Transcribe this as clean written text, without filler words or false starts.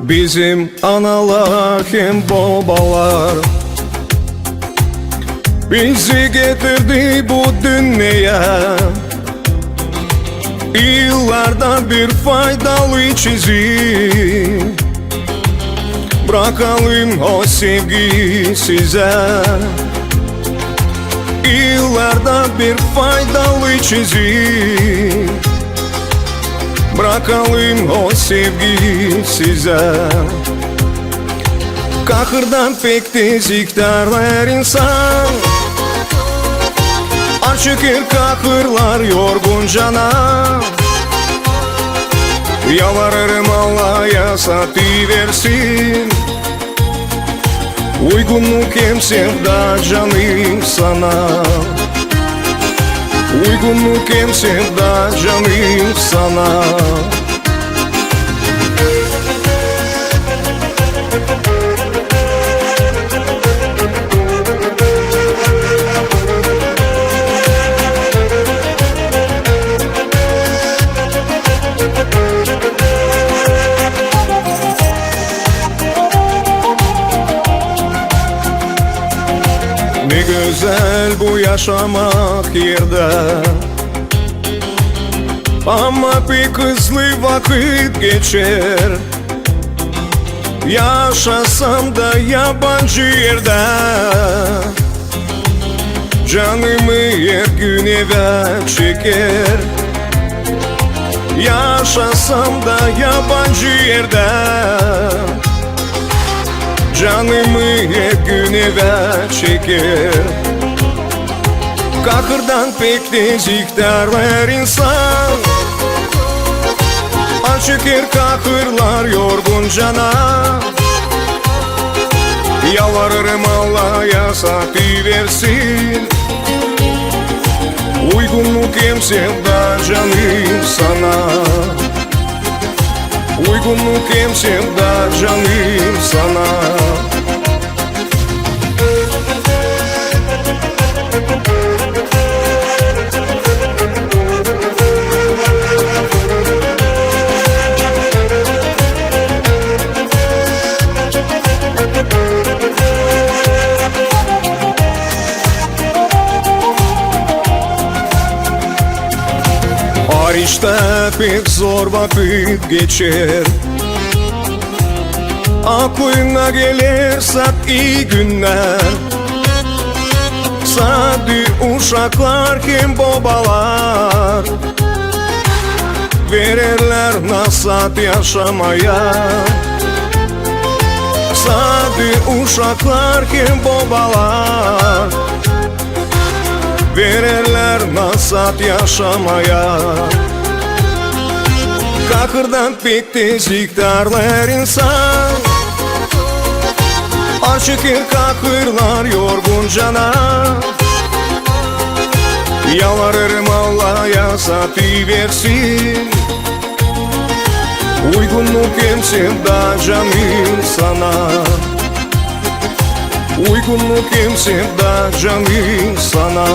Bizim analar hem babalar bizi getirdi bu dünyaya. Yıllardan bir faydalı çizim, bırakalım o sevgiyi size. Yıllardan bir faydalı çizim, bırakalım o sevgiyi size. Kahırdan pek tez iktidarlar insan, açıkır kahırlar yorgun cana. Yalvarırım Allah'a satıversin uygunluk hem sevda canım sana. Uygunluk hem sevda canım sana. Ne güzel bu yaşamak yerde, ama bir hızlı vakit geçer. Yaşasam da yabancı yerde, canımı her gün eve çeker. Yaşasam da yabancı yerde, canımı hep gün eve çeker. Kahırdan pek tez iktidarlar insan, açıkır kahırlar yorgun cana. Yalvarırım Allah'a satıversin uygunluk hem sevda canım sana. Uygunluk hem sevda canım sana. Hariçte pek zor vakit geçer, aklına gelirse iyi günler. Sadi uşaklar kim babalar, verirler nasat yaşamaya. Sadi uşaklar kim babalar, verirler nasat yaşamaya. Kahırdan pek tez iktidarlar insan, açıkır kahırlar yorgun cana. Yalvarırım Allah'a satıversin uygunluk hem sevda canım sana. Uygunluk hem sevda canım sana.